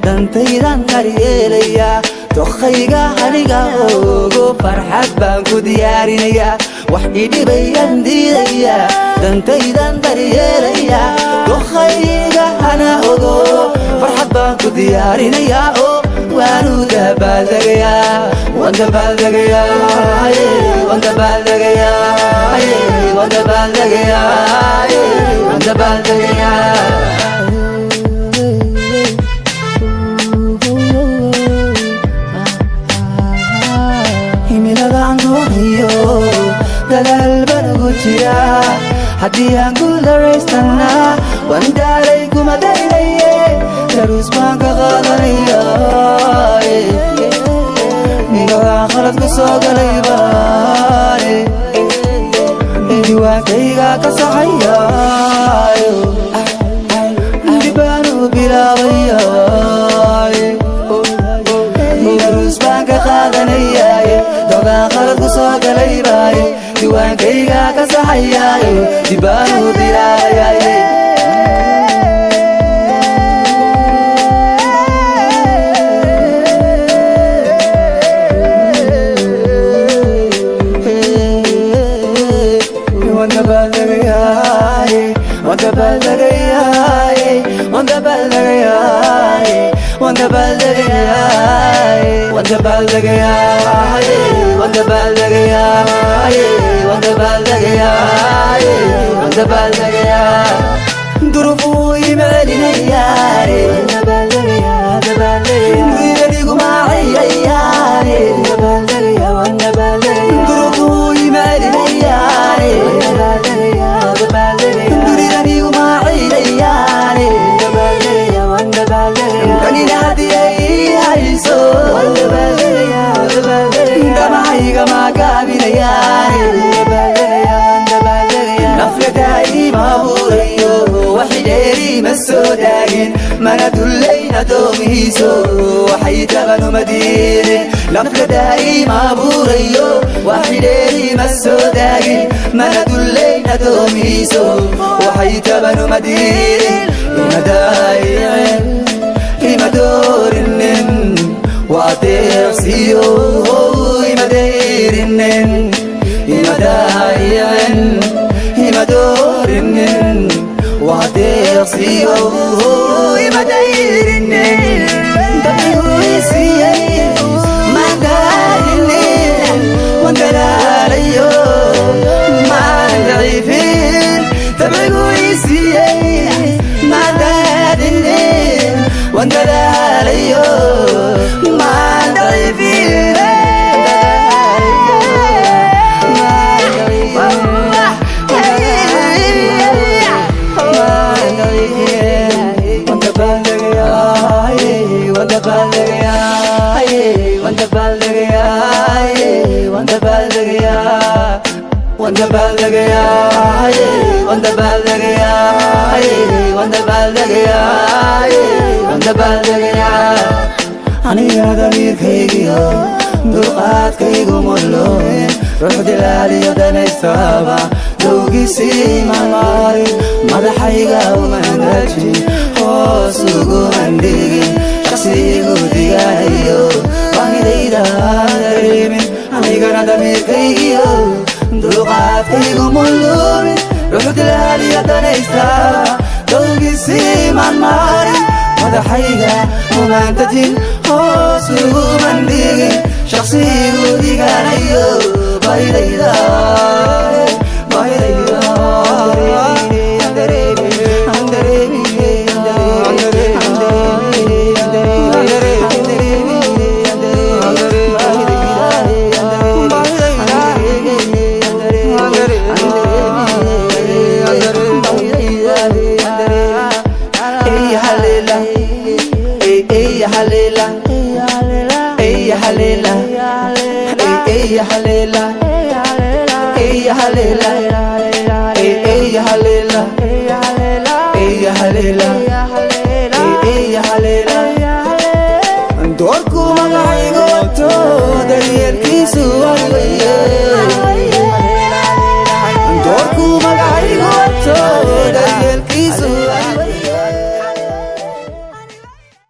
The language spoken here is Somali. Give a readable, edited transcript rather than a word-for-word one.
dantaydan daryeelaya dokhayga aniga ugu farxad baan ku diyaarinaya wax idhibayaan diidaya dantaydan daryeelaya dokhayga ana ugu farxad baan ku diyaarinaya oo waanu dabaaldegaya waan dabaaldegaya waan dabaaldegaya waan dabaaldegaya waan dabaaldegaya dadaal baan ugu jiraa haddii aan guuldareystana waan daalay kuma daynaye daruus baan ka qaadanaya nigaa khalad ku soo galay baane diiwaankayga ka saxaya dib baan u bilaabaya daruus baan ka qaadanaya dogaan khalad ku soo galay baaye diiwaankayga ka saxayaayo dib baan u bilaabaya waan dabaaldegaya waan dabaaldegaya waan dabaaldegaya waan dabaaldegaya waan dabaaldegaya waan dabaaldegaya waan dabaaldegaya waan dabaaldegaya durufu imeelinaya waan dabaaldegaya dabaaldegaya diguma ayayane dabaaldegaya waan dabaaldegaya durufu imeelinaya waan dabaaldegaya dabaaldegaya diguma ayayane dabaaldegaya waan dabaaldegaya kanina hadiyay hayso waan dabaaldegaya dabaaldegaya damahayga magaabinaya dabaaldegaya waan dabaaldegaya nafladaay maabuurayo waxay dheeri ma soo daagin mana dullayna doomihiiso waxay tabanu madiidin nafladaay maabuurayo waxay dheeri ma soo daagin mana dullayna doomihiiso waxay tabanu madiidin imadaayicin imadoorinin waa deeqsiyo imadeyrinin imadaayicin imadoorinin waa deeqsiyo imadeyrinin dabihuisiyay mandaalinin waan dalaalayo maan daciifin dabihuisiyay mandaalinin waan dalaalayo maan daciifin aniga damiirkaygiyo dulqaadkaygu mulooyin ruux dilaaliyo danaystaba dowgiisii maalmaarin madaxayga umandaji hoos ugu mandhigin shaqsigu digahayo baahidayda dareemin anigana damiirkaygiyo dulqaadkaygu mulooyin ruux dilaaliyo danaystaba dowgiisii maalmaarin madaxayga umantajin hoos ugu mandhigin shaqsigu diganayo baahidayda Halela